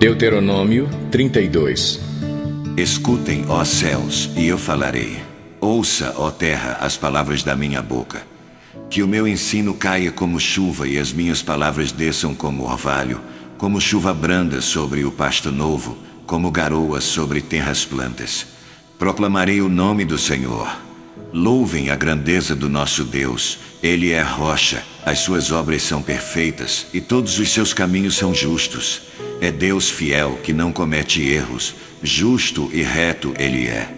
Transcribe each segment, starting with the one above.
Deuteronômio 32. Escutem, ó céus, e eu falarei. Ouça, ó terra, as palavras da minha boca. Que o meu ensino caia como chuva e as minhas palavras desçam como orvalho, como chuva branda sobre o pasto novo, como garoa sobre terras plantas. Proclamarei o nome do Senhor. Louvem a grandeza do nosso Deus. Ele é rocha, as suas obras são perfeitas e todos os seus caminhos são justos. É Deus fiel que não comete erros, justo e reto Ele é.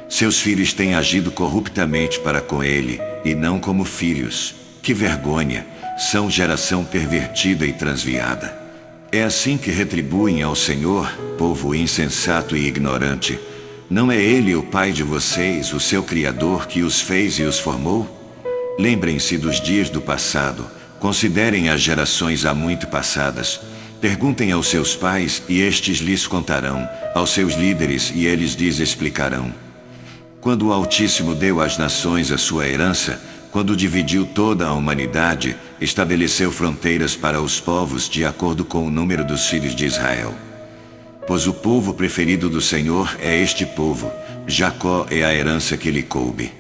Seus filhos têm agido corruptamente para com Ele e não como filhos. Que vergonha! São geração pervertida e transviada. É assim que retribuem ao Senhor, povo insensato e ignorante. Não é Ele o Pai de vocês, o seu Criador, que os fez e os formou? Lembrem-se dos dias do passado, considerem as gerações há muito passadas. Perguntem aos seus pais e estes lhes contarão, aos seus líderes e eles lhes explicarão. Quando o Altíssimo deu às nações a sua herança, quando dividiu toda a humanidade, estabeleceu fronteiras para os povos de acordo com o número dos filhos de Israel. Pois o povo preferido do Senhor é este povo, Jacó é a herança que lhe coube.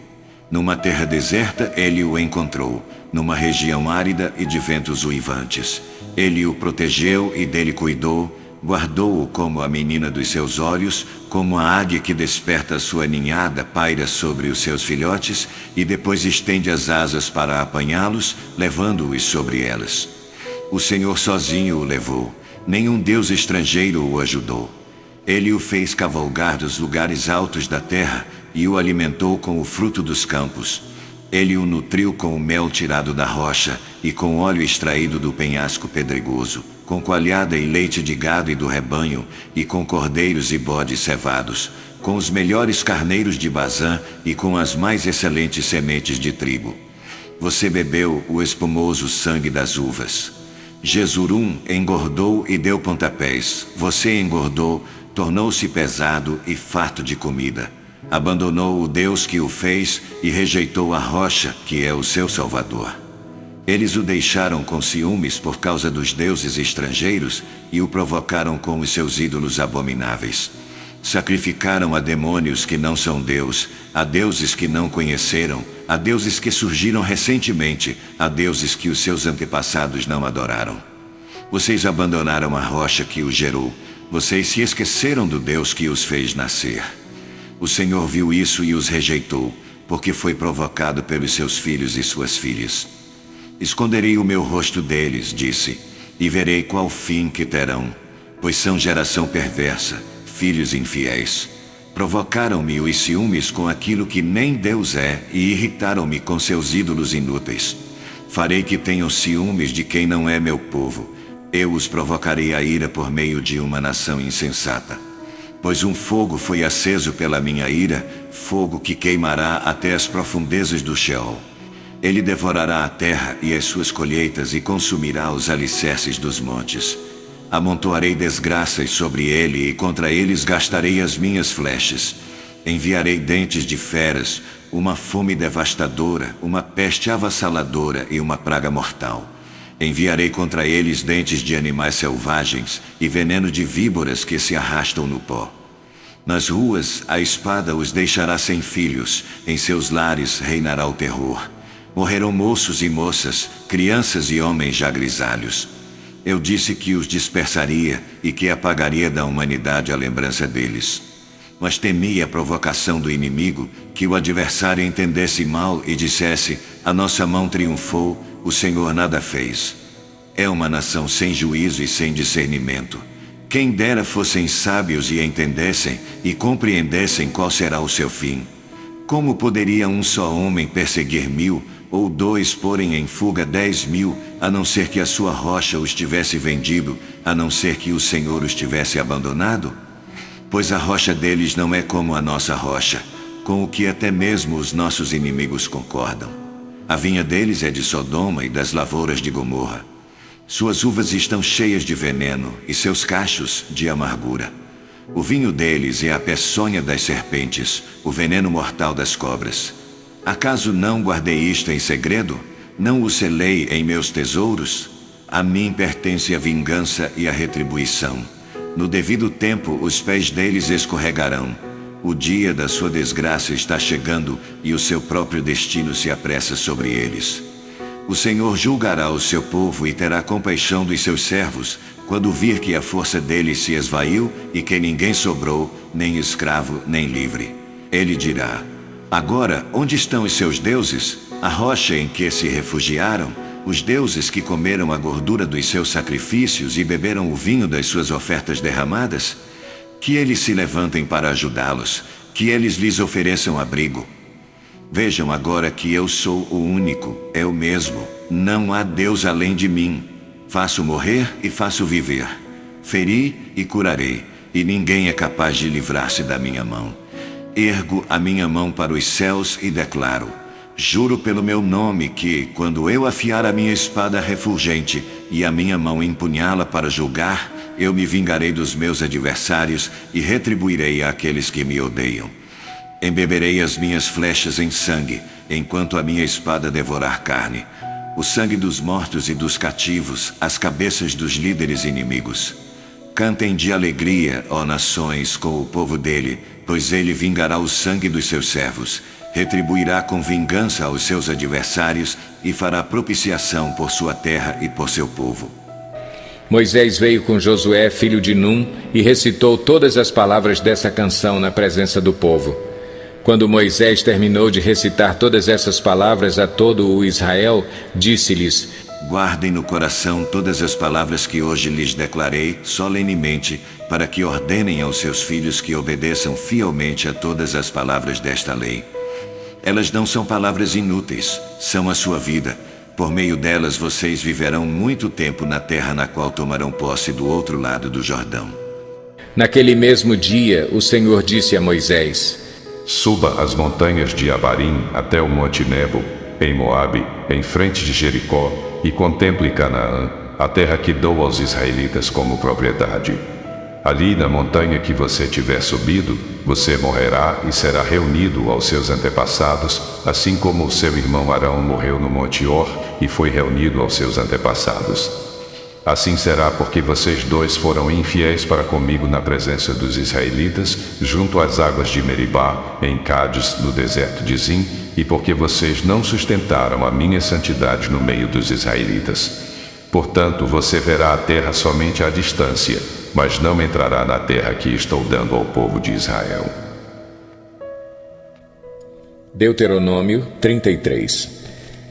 Numa terra deserta ele o encontrou, numa região árida e de ventos uivantes. Ele o protegeu e dele cuidou, guardou-o como a menina dos seus olhos, como a águia que desperta a sua ninhada paira sobre os seus filhotes e depois estende as asas para apanhá-los, levando-os sobre elas. O Senhor sozinho o levou, nenhum deus estrangeiro o ajudou. Ele o fez cavalgar dos lugares altos da terra e o alimentou com o fruto dos campos. Ele o nutriu com o mel tirado da rocha e com óleo extraído do penhasco pedregoso, com coalhada e leite de gado e do rebanho, e com cordeiros e bodes cevados, com os melhores carneiros de Bazã e com as mais excelentes sementes de trigo. Você bebeu o espumoso sangue das uvas. Jesurum engordou e deu pontapés. Você engordou, tornou-se pesado e farto de comida. Abandonou o Deus que o fez e rejeitou a rocha, que é o seu Salvador. Eles o deixaram com ciúmes por causa dos deuses estrangeiros e o provocaram com os seus ídolos abomináveis. Sacrificaram a demônios que não são Deus, a deuses que não conheceram, a deuses que surgiram recentemente, a deuses que os seus antepassados não adoraram. Vocês abandonaram a rocha que os gerou. Vocês se esqueceram do Deus que os fez nascer. O Senhor viu isso e os rejeitou, porque foi provocado pelos seus filhos e suas filhas. Esconderei o meu rosto deles, disse, e verei qual fim que terão, pois são geração perversa, filhos infiéis. Provocaram-me os ciúmes com aquilo que nem Deus é e irritaram-me com seus ídolos inúteis. Farei que tenham ciúmes de quem não é meu povo. Eu os provocarei a ira por meio de uma nação insensata. Pois um fogo foi aceso pela minha ira, fogo que queimará até as profundezas do Sheol. Ele devorará a terra e as suas colheitas e consumirá os alicerces dos montes. Amontoarei desgraças sobre ele e contra eles gastarei as minhas flechas. Enviarei dentes de feras, uma fome devastadora, uma peste avassaladora e uma praga mortal. Enviarei contra eles dentes de animais selvagens e veneno de víboras que se arrastam no pó. Nas ruas, a espada os deixará sem filhos, em seus lares reinará o terror. Morrerão moços e moças, crianças e homens já grisalhos. Eu disse que os dispersaria e que apagaria da humanidade a lembrança deles. Mas temi a provocação do inimigo, que o adversário entendesse mal e dissesse: a nossa mão triunfou, o Senhor nada fez. É uma nação sem juízo e sem discernimento. Quem dera fossem sábios e entendessem e compreendessem qual será o seu fim. Como poderia um só homem perseguir 1000, ou 2 porem em fuga 10.000, a não ser que a sua rocha os tivesse vendido, a não ser que o Senhor os tivesse abandonado? Pois a rocha deles não é como a nossa rocha, com o que até mesmo os nossos inimigos concordam. A vinha deles é de Sodoma e das lavouras de Gomorra. Suas uvas estão cheias de veneno e seus cachos de amargura. O vinho deles é a peçonha das serpentes, o veneno mortal das cobras. Acaso não guardei isto em segredo? Não o selei em meus tesouros? A mim pertence a vingança e a retribuição. No devido tempo, os pés deles escorregarão. O dia da sua desgraça está chegando e o seu próprio destino se apressa sobre eles. O Senhor julgará o seu povo e terá compaixão dos seus servos, quando vir que a força deles se esvaiu e que ninguém sobrou, nem escravo, nem livre. Ele dirá: agora, onde estão os seus deuses? A rocha em que se refugiaram? Os deuses que comeram a gordura dos seus sacrifícios e beberam o vinho das suas ofertas derramadas? Que eles se levantem para ajudá-los, que eles lhes ofereçam abrigo. Vejam agora que eu sou o único, eu mesmo, não há Deus além de mim. Faço morrer e faço viver. Feri e curarei, e ninguém é capaz de livrar-se da minha mão. Ergo a minha mão para os céus e declaro: juro pelo meu nome que, quando eu afiar a minha espada refulgente e a minha mão empunhá-la para julgar, eu me vingarei dos meus adversários e retribuirei àqueles que me odeiam. Embeberei as minhas flechas em sangue, enquanto a minha espada devorar carne. O sangue dos mortos e dos cativos, as cabeças dos líderes inimigos. Cantem de alegria, ó nações, com o povo dele, pois ele vingará o sangue dos seus servos, retribuirá com vingança aos seus adversários e fará propiciação por sua terra e por seu povo. Moisés veio com Josué, filho de Num, e recitou todas as palavras dessa canção na presença do povo. Quando Moisés terminou de recitar todas essas palavras a todo o Israel, disse-lhes: guardem no coração todas as palavras que hoje lhes declarei solenemente, para que ordenem aos seus filhos que obedeçam fielmente a todas as palavras desta lei. Elas não são palavras inúteis, são a sua vida. Por meio delas vocês viverão muito tempo na terra na qual tomarão posse do outro lado do Jordão. Naquele mesmo dia, o Senhor disse a Moisés: suba as montanhas de Abarim até o monte Nebo, em Moabe, em frente de Jericó, e contemple Canaã, a terra que dou aos israelitas como propriedade. Ali na montanha que você tiver subido, você morrerá e será reunido aos seus antepassados, assim como o seu irmão Arão morreu no monte Hor e foi reunido aos seus antepassados. Assim será porque vocês dois foram infiéis para comigo na presença dos israelitas, junto às águas de Meribá, em Cádiz, no deserto de Zim, e porque vocês não sustentaram a minha santidade no meio dos israelitas. Portanto, você verá a terra somente à distância, mas não entrará na terra que estou dando ao povo de Israel. Deuteronômio 33.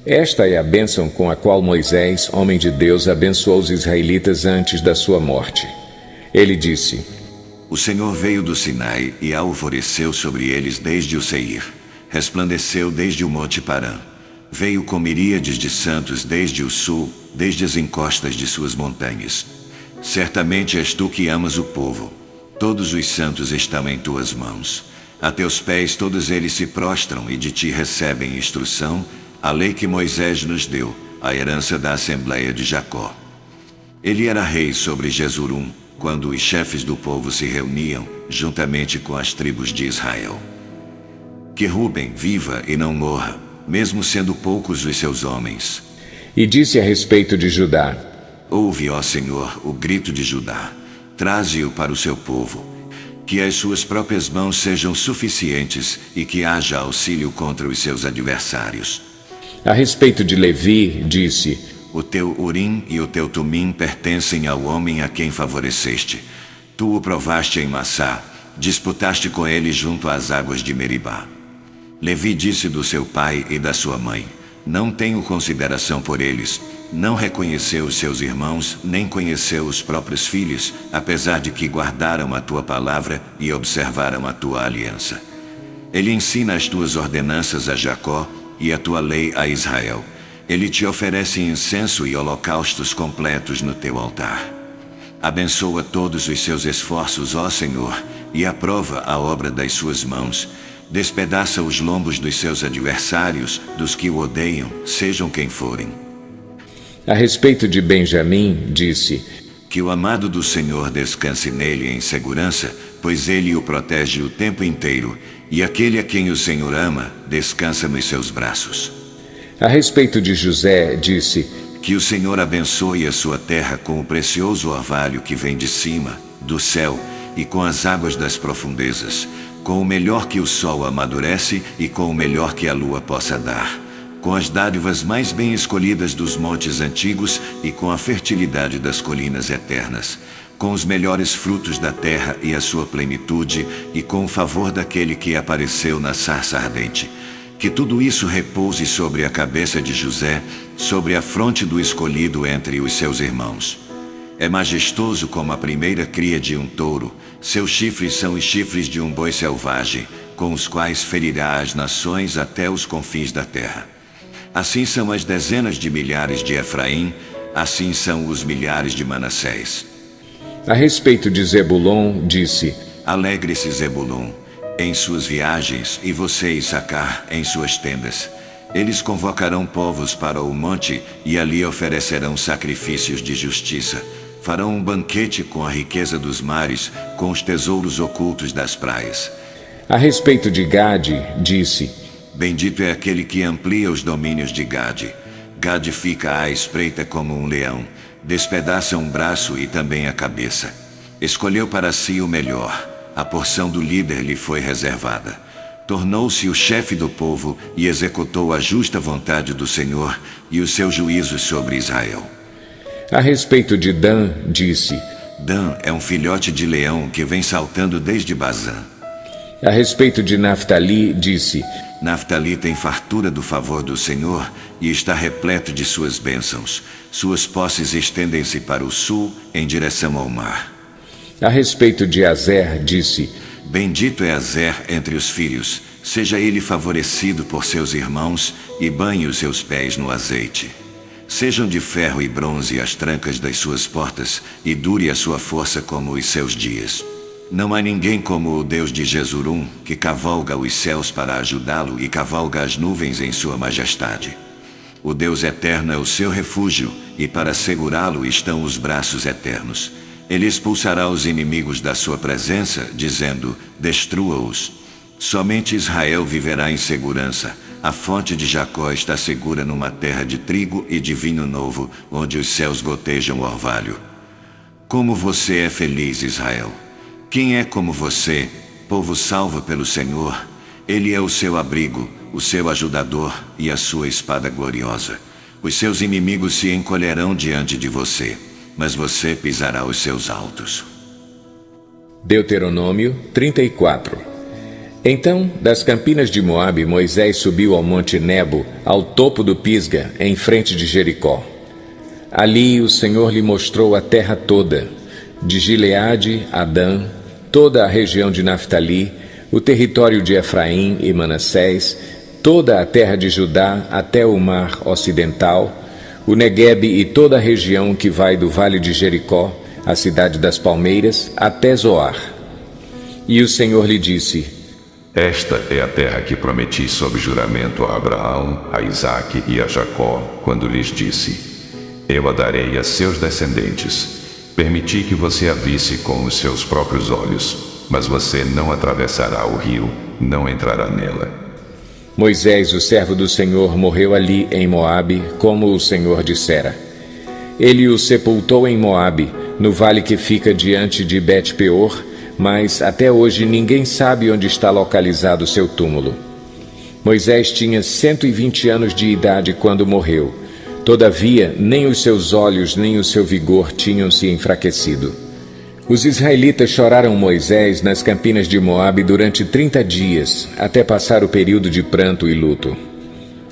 Esta é a bênção com a qual Moisés, homem de Deus, abençoou os israelitas antes da sua morte. Ele disse: o Senhor veio do Sinai e alvoreceu sobre eles desde o Seir. Resplandeceu desde o monte Parã. Veio com miríades de santos desde o sul, desde as encostas de suas montanhas. Certamente és tu que amas o povo. Todos os santos estão em tuas mãos. A teus pés todos eles se prostram e de ti recebem instrução, a lei que Moisés nos deu, a herança da Assembleia de Jacó. Ele era rei sobre Jesurum, quando os chefes do povo se reuniam, juntamente com as tribos de Israel. Que Ruben viva e não morra, mesmo sendo poucos os seus homens. E disse a respeito de Judá: ouve, ó Senhor, o grito de Judá. Traze-o para o seu povo. Que as suas próprias mãos sejam suficientes e que haja auxílio contra os seus adversários. A respeito de Levi, disse: o teu Urim e o teu Tumim pertencem ao homem a quem favoreceste. Tu o provaste em Massá, disputaste com ele junto às águas de Meribá. Levi disse do seu pai e da sua mãe: não tenho consideração por eles. Não reconheceu os seus irmãos, nem conheceu os próprios filhos, apesar de que guardaram a tua palavra e observaram a tua aliança. Ele ensina as tuas ordenanças a Jacó e a tua lei a Israel. Ele te oferece incenso e holocaustos completos no teu altar. Abençoa todos os seus esforços, ó Senhor, e aprova a obra das suas mãos. Despedaça os lombos dos seus adversários, dos que o odeiam, sejam quem forem. A respeito de Benjamim, disse: que o amado do Senhor descanse nele em segurança, pois ele o protege o tempo inteiro, e aquele a quem o Senhor ama, descansa nos seus braços. A respeito de José, disse: Que o Senhor abençoe a sua terra com o precioso orvalho que vem de cima, do céu, e com as águas das profundezas, com o melhor que o sol amadurece e com o melhor que a lua possa dar, com as dádivas mais bem escolhidas dos montes antigos e com a fertilidade das colinas eternas, com os melhores frutos da terra e a sua plenitude, e com o favor daquele que apareceu na sarça ardente. Que tudo isso repouse sobre a cabeça de José, sobre a fronte do escolhido entre os seus irmãos. É majestoso como a primeira cria de um touro, seus chifres são os chifres de um boi selvagem, com os quais ferirá as nações até os confins da terra. Assim são as dezenas de milhares de Efraim, assim são os milhares de Manassés. A respeito de Zebulon, disse: Alegre-se Zebulon em suas viagens, e você, Issacar, em suas tendas. Eles convocarão povos para o monte, e ali oferecerão sacrifícios de justiça. Farão um banquete com a riqueza dos mares, com os tesouros ocultos das praias. A respeito de Gade, disse: Bendito é aquele que amplia os domínios de Gade. Gade fica à espreita como um leão. Despedaça um braço e também a cabeça. Escolheu para si o melhor. A porção do líder lhe foi reservada. Tornou-se o chefe do povo e executou a justa vontade do Senhor e os seus juízos sobre Israel. A respeito de Dan, disse: Dan é um filhote de leão que vem saltando desde Bazã. A respeito de Naftali, disse: Naftali tem fartura do favor do Senhor e está repleto de suas bênçãos. Suas posses estendem-se para o sul, em direção ao mar. A respeito de Azer, disse: Bendito é Azer entre os filhos, seja ele favorecido por seus irmãos e banhe os seus pés no azeite. Sejam de ferro e bronze as trancas das suas portas e dure a sua força como os seus dias. Não há ninguém como o Deus de Jesurum, que cavalga os céus para ajudá-lo e cavalga as nuvens em sua majestade. O Deus eterno é o seu refúgio, e para segurá-lo estão os braços eternos. Ele expulsará os inimigos da sua presença, dizendo: destrua-os. Somente Israel viverá em segurança. A fonte de Jacó está segura numa terra de trigo e de vinho novo, onde os céus gotejam orvalho. Como você é feliz, Israel! Quem é como você, povo salvo pelo Senhor? Ele é o seu abrigo, o seu ajudador e a sua espada gloriosa. Os seus inimigos se encolherão diante de você, mas você pisará os seus altos. Deuteronômio 34. Então, das campinas de Moabe, Moisés subiu ao monte Nebo, ao topo do Pisga, em frente de Jericó. Ali o Senhor lhe mostrou a terra toda, de Gileade a Dan, toda a região de Naftali, o território de Efraim e Manassés, toda a terra de Judá até o mar ocidental, o Neguebe e toda a região que vai do vale de Jericó, a cidade das palmeiras, até Zoar. E o Senhor lhe disse: Esta é a terra que prometi sob juramento a Abraão, a Isaque e a Jacó, quando lhes disse: Eu a darei a seus descendentes. Permiti que você a visse com os seus próprios olhos, mas você não atravessará o rio, não entrará nela. Moisés, o servo do Senhor, morreu ali em Moabe, como o Senhor dissera. Ele o sepultou em Moabe, no vale que fica diante de Bet-peor, mas até hoje ninguém sabe onde está localizado seu túmulo. Moisés tinha 120 anos de idade quando morreu. Todavia, nem os seus olhos nem o seu vigor tinham se enfraquecido. Os israelitas choraram Moisés nas campinas de Moabe durante 30 dias, até passar o período de pranto e luto.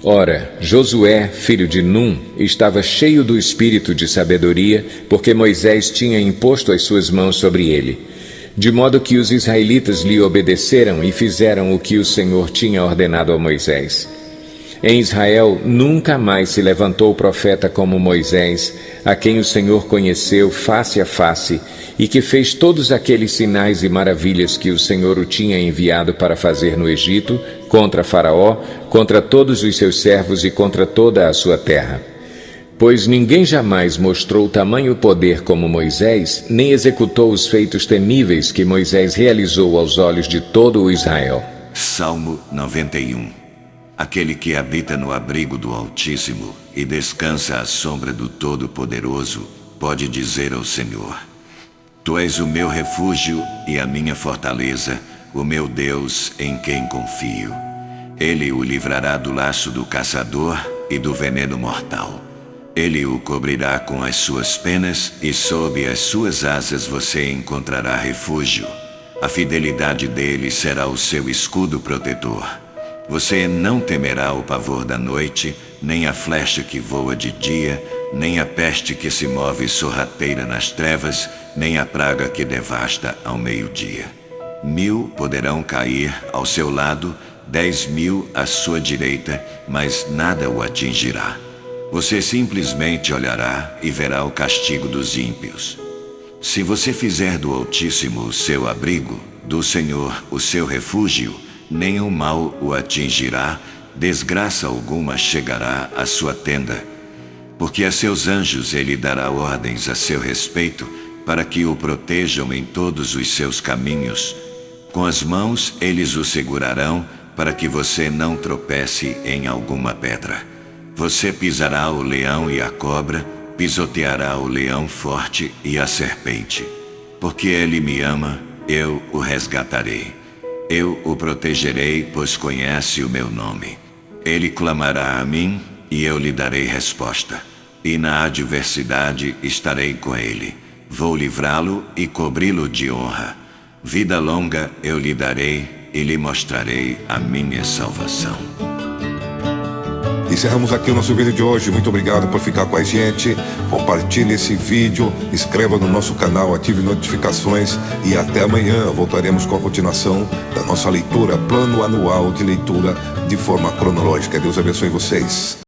Ora, Josué, filho de Num, estava cheio do espírito de sabedoria, porque Moisés tinha imposto as suas mãos sobre ele, de modo que os israelitas lhe obedeceram e fizeram o que o Senhor tinha ordenado a Moisés. Em Israel nunca mais se levantou profeta como Moisés, a quem o Senhor conheceu face a face, e que fez todos aqueles sinais e maravilhas que o Senhor o tinha enviado para fazer no Egito, contra Faraó, contra todos os seus servos e contra toda a sua terra. Pois ninguém jamais mostrou tamanho poder como Moisés, nem executou os feitos temíveis que Moisés realizou aos olhos de todo o Israel. Salmo 91. Aquele que habita no abrigo do Altíssimo e descansa à sombra do Todo-Poderoso pode dizer ao Senhor: Tu és o meu refúgio e a minha fortaleza, o meu Deus em quem confio. Ele o livrará do laço do caçador e do veneno mortal. Ele o cobrirá com as suas penas e sob as suas asas você encontrará refúgio. A fidelidade dele será o seu escudo protetor. Você não temerá o pavor da noite, nem a flecha que voa de dia, nem a peste que se move sorrateira nas trevas, nem a praga que devasta ao meio-dia. 1000 poderão cair ao seu lado, 10.000 à sua direita, mas nada o atingirá. Você simplesmente olhará e verá o castigo dos ímpios. Se você fizer do Altíssimo o seu abrigo, do Senhor o seu refúgio, nenhum mal o atingirá, desgraça alguma chegará à sua tenda. Porque a seus anjos ele dará ordens a seu respeito, para que o protejam em todos os seus caminhos. Com as mãos eles o segurarão, para que você não tropece em alguma pedra. Você pisará o leão e a cobra, pisoteará o leão forte e a serpente. Porque ele me ama, eu o resgatarei. Eu o protegerei, pois conhece o meu nome. Ele clamará a mim, e eu lhe darei resposta. E na adversidade estarei com ele. Vou livrá-lo e cobri-lo de honra. Vida longa eu lhe darei e lhe mostrarei a minha salvação. Encerramos aqui o nosso vídeo de hoje. Muito obrigado por ficar com a gente. Compartilhe esse vídeo, inscreva no nosso canal, ative notificações e até amanhã voltaremos com a continuação da nossa leitura, plano anual de leitura de forma cronológica. Deus abençoe vocês.